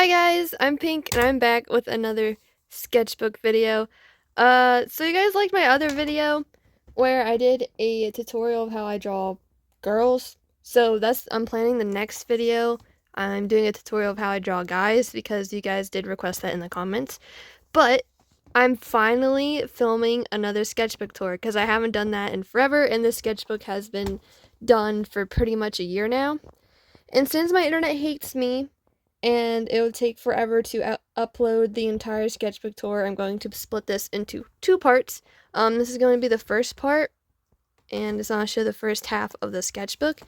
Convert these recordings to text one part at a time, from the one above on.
Hi guys, I'm Pink and I'm back with another sketchbook video. So you guys liked my other video where I did a tutorial of how I draw girls. So I'm planning the next video. I'm doing a tutorial of how I draw guys because you guys did request that in the comments. But I'm finally filming another sketchbook tour because I haven't done that in forever, and this sketchbook has been done for pretty much a year now. And since my internet hates me, and it would take forever to upload the entire sketchbook tour, I'm going to split this into two parts. This is going to be the first part, and it's going to show the first half of the sketchbook.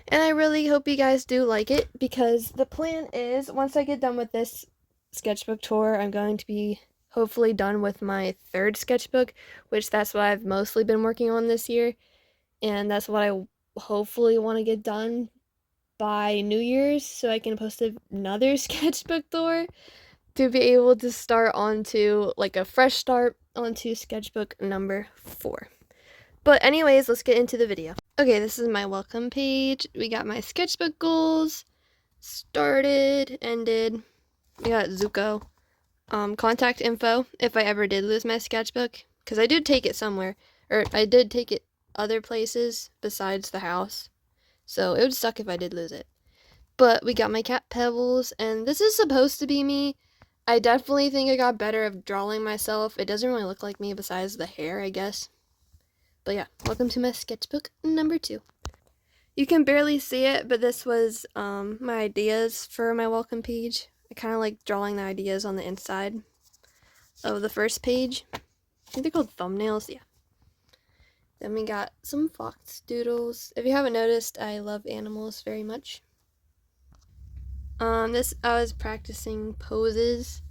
And I really hope you guys do like it, because the plan is, once I get done with this sketchbook tour, I'm going to be hopefully done with my third sketchbook, which that's what I've mostly been working on this year, and that's what I hopefully want to get done by New Year's, so I can post another sketchbook tour to be able to start onto, like, a fresh start onto sketchbook number 4. But anyways, let's get into the video. Okay, this is my welcome page. We got my sketchbook goals, started, ended. We got Zuko. Contact info if I ever did lose my sketchbook, because I did take it somewhere, or I did take it other places besides the house. So it would suck if I did lose it. But we got my cat Pebbles, and this is supposed to be me. I definitely think I got better at drawing myself. It doesn't really look like me besides the hair, I guess. But yeah, welcome to my sketchbook number 2. You can barely see it, but this was my ideas for my welcome page. I kind of like drawing the ideas on the inside of the first page. I think they're called thumbnails, yeah. Then we got some fox doodles. If you haven't noticed, I love animals very much. I was practicing poses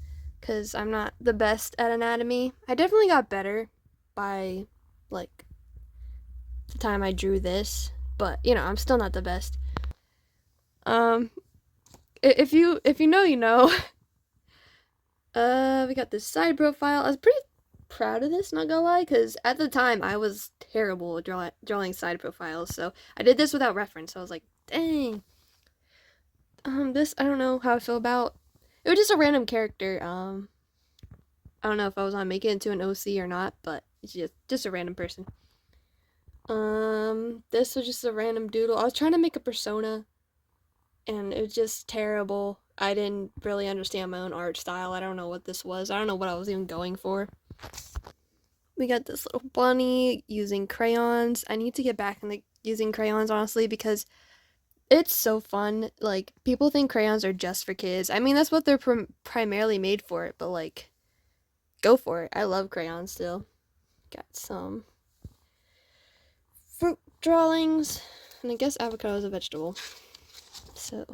because I'm not the best at anatomy. I definitely got better by, like, the time I drew this, but you know, I'm still not the best. If you know, you know. We got this side profile. I was pretty proud of this, not gonna lie, because at the time I was terrible at drawing side profiles, so I did this without reference, so I was like, dang. This, I don't know how I feel about. It was just a random character. I don't know if I was on making it into an OC or not, but it's just a random person. This was just a random doodle. I was trying to make a persona, and it was just terrible. I didn't really understand my own art style. I don't know what this was. I don't know what I was even going for. We got this little bunny using crayons. I need to get back into using crayons, honestly, because it's so fun. Like, people think crayons are just for kids. I mean, that's what they're primarily made for, but like, go for it. I love crayons still. Got some fruit drawings, and I guess avocado is a vegetable. So,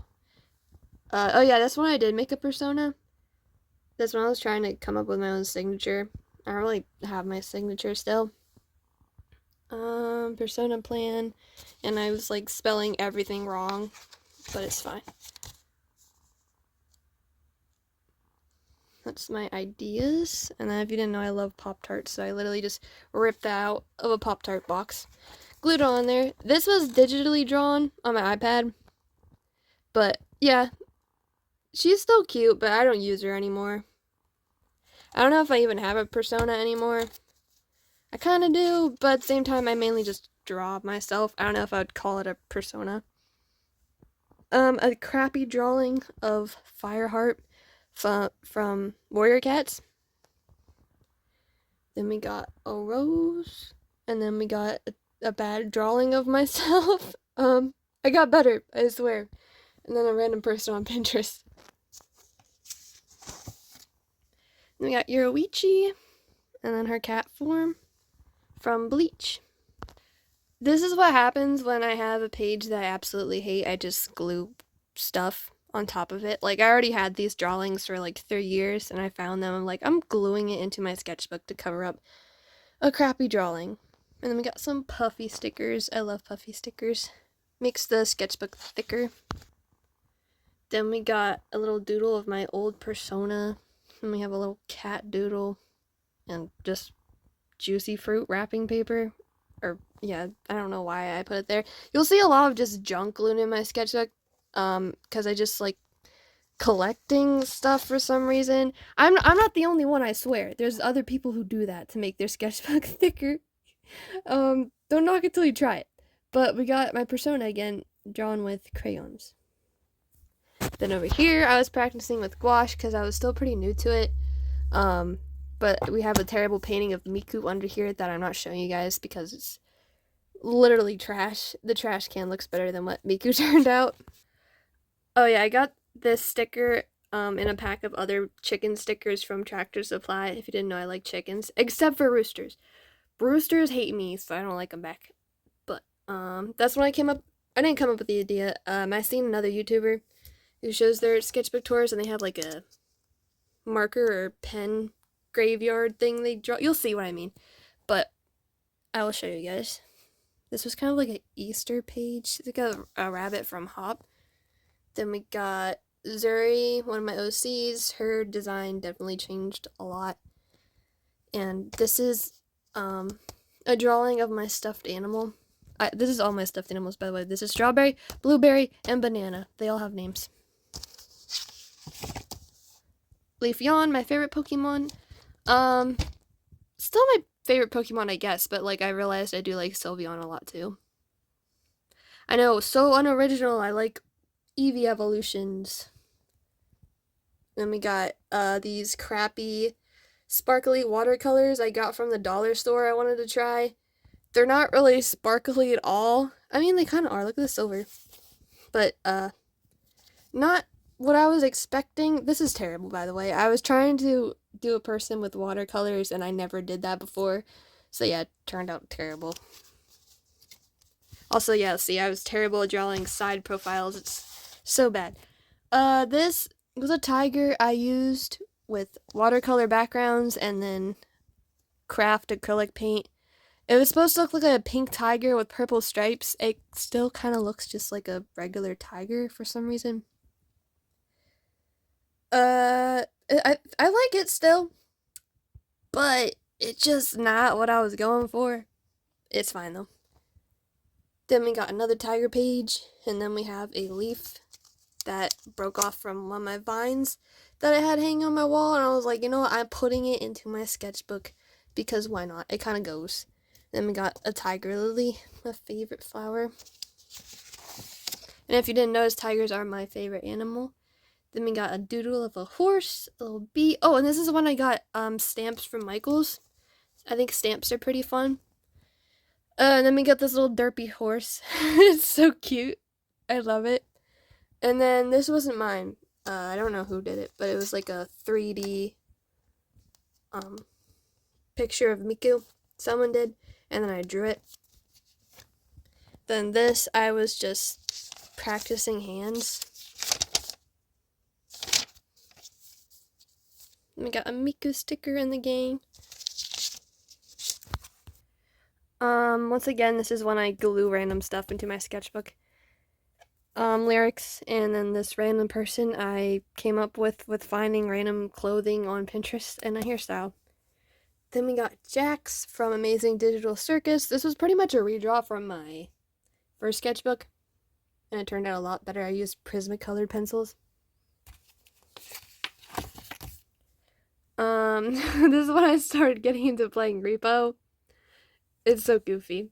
oh yeah, that's when I did make a persona. That's when I was trying to come up with my own signature. I don't really have my signature still. Persona plan, and I was like spelling everything wrong, but it's fine. That's my ideas. And then if you didn't know, I love Pop-Tarts, so I literally just ripped that out of a Pop-Tart box, glued it on there. This was digitally drawn on my iPad, but yeah, she's still cute, but I don't use her anymore. I don't know if I even have a persona anymore. I kind of do, but at the same time, I mainly just draw myself. I don't know if I would call it a persona. A crappy drawing of Fireheart from Warrior Cats. Then we got a rose, and then we got a bad drawing of myself. I got better, I swear. And then a random person on Pinterest. Then we got Yoruichi, and then her cat form from Bleach. This is what happens when I have a page that I absolutely hate. I just glue stuff on top of it. Like, I already had these drawings for like 3 years, and I found them. I'm like, I'm gluing it into my sketchbook to cover up a crappy drawing. And then we got some puffy stickers. I love puffy stickers. Makes the sketchbook thicker. Then we got a little doodle of my old persona. And we have a little cat doodle. And just juicy fruit wrapping paper. Or, yeah, I don't know why I put it there. You'll see a lot of just junk glued in my sketchbook. Because I just, like, collecting stuff for some reason. I'm not the only one, I swear. There's other people who do that to make their sketchbook thicker. Don't knock it till you try it. But we got my persona again drawn with crayons. Then over here, I was practicing with gouache because I was still pretty new to it. But we have a terrible painting of Miku under here that I'm not showing you guys because it's literally trash. The trash can looks better than what Miku turned out. Oh yeah, I got this sticker in a pack of other chicken stickers from Tractor Supply. If you didn't know, I like chickens, except for roosters. Roosters hate me, so I don't like them back. But that's when I came up. I didn't come up with the idea. I seen another YouTuber who shows their sketchbook tours, and they have like a marker or pen graveyard thing they draw. You'll see what I mean. But I will show you guys. This was kind of like an Easter page. They got a rabbit from Hop. Then we got Zuri, one of my OCs. Her design definitely changed a lot. And this is a drawing of my stuffed animal. This is all my stuffed animals, by the way. This is strawberry, blueberry, and banana. They all have names. Leafeon, my favorite Pokemon. Still my favorite Pokemon, I guess, but like I realized I do like Sylveon a lot too. I know, so unoriginal. I like Eevee evolutions. Then we got these crappy sparkly watercolors I got from the dollar store I wanted to try. They're not really sparkly at all. I mean, they kind of are. Look at the silver. But not what I was expecting. This is terrible, by the way. I was trying to do a person with watercolors, and I never did that before. So yeah, it turned out terrible. Also, yeah, see, I was terrible at drawing side profiles. It's so bad. This was a tiger I used with watercolor backgrounds and then craft acrylic paint. It was supposed to look like a pink tiger with purple stripes. It still kind of looks just like a regular tiger for some reason. I like it still, but it's just not what I was going for. It's fine though. Then we got another tiger page, and then we have a leaf that broke off from one of my vines that I had hanging on my wall, and I was like, you know what, I'm putting it into my sketchbook because why not? It kind of goes. Then we got a tiger lily, my favorite flower. And if you didn't notice, tigers are my favorite animal. Then we got a doodle of a horse, a little bee. Oh, and this is when I got stamps from Michaels. I think stamps are pretty fun. And then we got this little derpy horse. It's so cute. I love it. And then this wasn't mine. I don't know who did it, but it was like a 3D picture of Miku. Someone did. And then I drew it. Then this, I was just practicing hands. We got a Miku sticker in the game. Once again, this is when I glue random stuff into my sketchbook. Lyrics, and then this random person I came up with finding random clothing on Pinterest and a hairstyle. Then we got Jax from Amazing Digital Circus. This was pretty much a redraw from my first sketchbook, and it turned out a lot better. I used Prismacolor pencils. This is when I started getting into playing Repo. It's so goofy.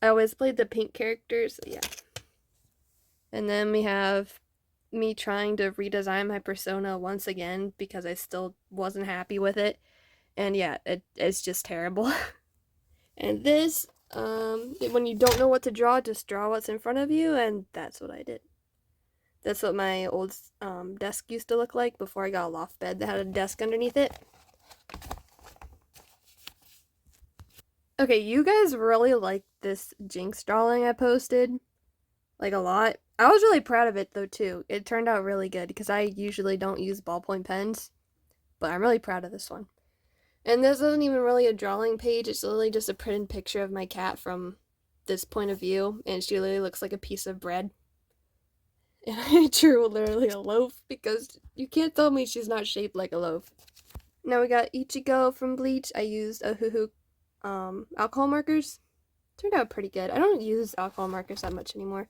I always played the pink characters, so yeah. And then we have me trying to redesign my persona once again because I still wasn't happy with it. And yeah, it's just terrible. And this, when you don't know what to draw, just draw what's in front of you, and that's what I did. That's what my old desk used to look like before I got a loft bed that had a desk underneath it. Okay, you guys really liked this Jinx drawing I posted, like a lot. I was really proud of it though too. It turned out really good because I usually don't use ballpoint pens, but I'm really proud of this one. And this isn't even really a drawing page, it's literally just a printed picture of my cat from this point of view, and she literally looks like a piece of bread. And I drew literally a loaf because you can't tell me she's not shaped like a loaf. Now we got Ichigo from Bleach. I used a Hoo alcohol markers. Turned out pretty good. I don't use alcohol markers that much anymore.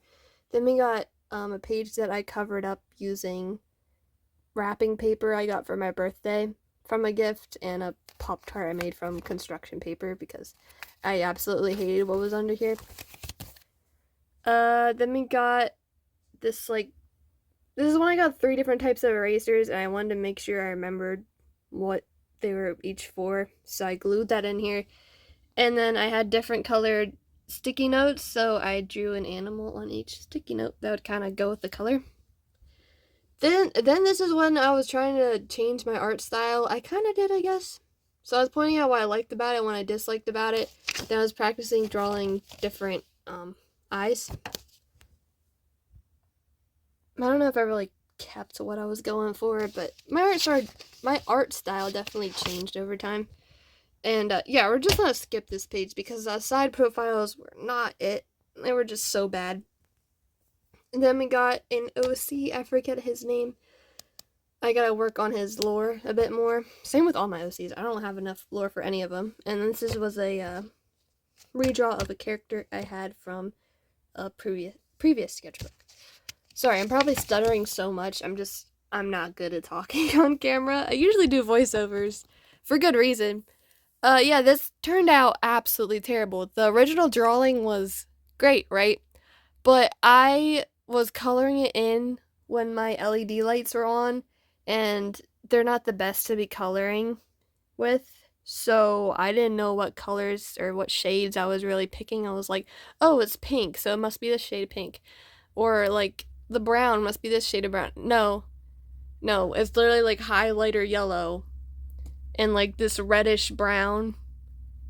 Then we got a page that I covered up using wrapping paper I got for my birthday from a gift, and a Pop-Tart I made from construction paper because I absolutely hated what was under here. Then we got this, like, this is when I got 3 different types of erasers, and I wanted to make sure I remembered what they were each for, so I glued that in here. And then I had different colored sticky notes, so I drew an animal on each sticky note that would kind of go with the color. Then this is when I was trying to change my art style. I kind of did, I guess. So I was pointing out what I liked about it and what I disliked about it. Then I was practicing drawing different eyes. I don't know if I really kept what I was going for, but my art style definitely changed over time. And yeah, we're just gonna skip this page because side profiles were not it. They were just so bad. And then we got an OC, I forget his name. I gotta work on his lore a bit more. Same with all my OCs. I don't have enough lore for any of them. And this was a redraw of a character I had from a previous sketchbook. Sorry, I'm probably stuttering so much. I'm not good at talking on camera. I usually do voiceovers for good reason. Yeah, this turned out absolutely terrible. The original drawing was great, right? But I was coloring it in when my LED lights were on, and they're not the best to be coloring with. So I didn't know what colors or what shades I was really picking. I was like, oh, it's pink, so it must be this shade of pink. Or like, the brown must be this shade of brown. No, it's literally like highlighter yellow and like this reddish brown.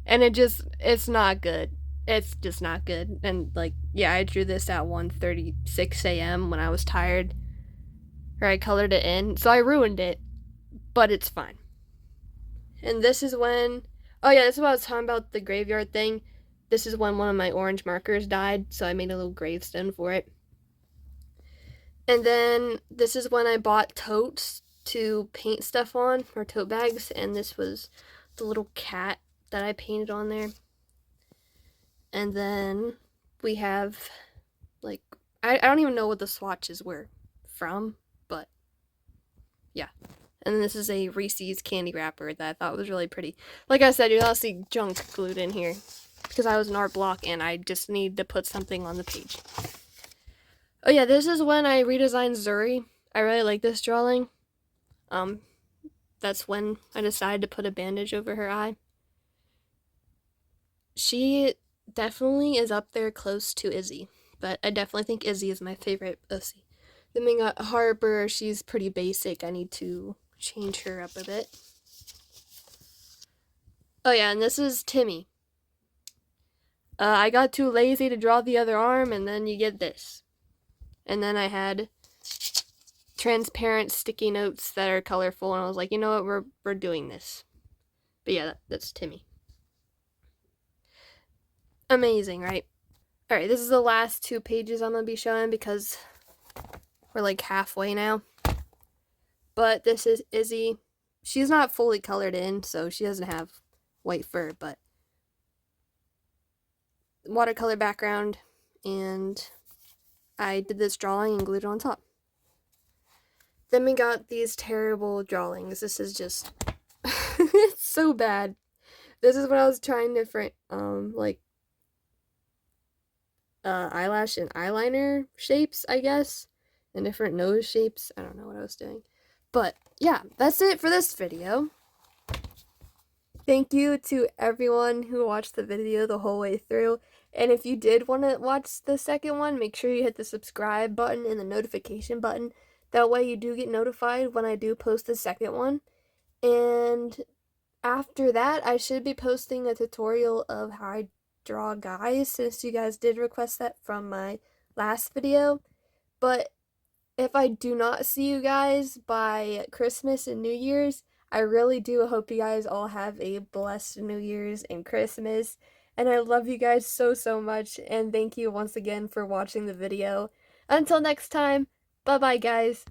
And it's not good. It's just not good. And like, yeah, I drew this at 1:36 a.m. when I was tired. Or I colored it in. So I ruined it. But it's fine. And this is when, oh yeah, this is what I was talking about, the graveyard thing. This is when one of my orange markers died, so I made a little gravestone for it. And then this is when I bought totes to paint stuff on, or tote bags, and this was the little cat that I painted on there. And then we have, like, I don't even know what the swatches were from, but yeah. And then this is a Reese's candy wrapper that I thought was really pretty. Like I said, you'll all see junk glued in here because I was an art block and I just need to put something on the page. Oh yeah, this is when I redesigned Zuri. I really like this drawing. That's when I decided to put a bandage over her eye. She definitely is up there close to Izzy, but I definitely think Izzy is my favorite OC. Then we got Harper. She's pretty basic. I need to change her up a bit. Oh yeah, and this is Timmy. I got too lazy to draw the other arm, and then you get this. And then I had transparent sticky notes that are colorful, and I was like, you know what, we're doing this. But yeah, that's Timmy. Amazing, right? Alright, this is the last 2 pages I'm going to be showing because we're like halfway now. But this is Izzy. She's not fully colored in, so she doesn't have white fur, but watercolor background, and I did this drawing and glued it on top. Then we got these terrible drawings. This is just it's so bad. This is when I was trying different like eyelash and eyeliner shapes, I guess, and different nose shapes. I don't know what I was doing. But yeah, that's it for this video. Thank you to everyone who watched the video the whole way through. And if you did want to watch the second one, make sure you hit the subscribe button and the notification button. That way you do get notified when I do post the second one. And after that, I should be posting a tutorial of how I draw guys, since you guys did request that from my last video. But if I do not see you guys by Christmas and New Year's, I really do hope you guys all have a blessed New Year's and Christmas. And I love you guys so much, and thank you once again for watching the video. Until next time, bye-bye guys.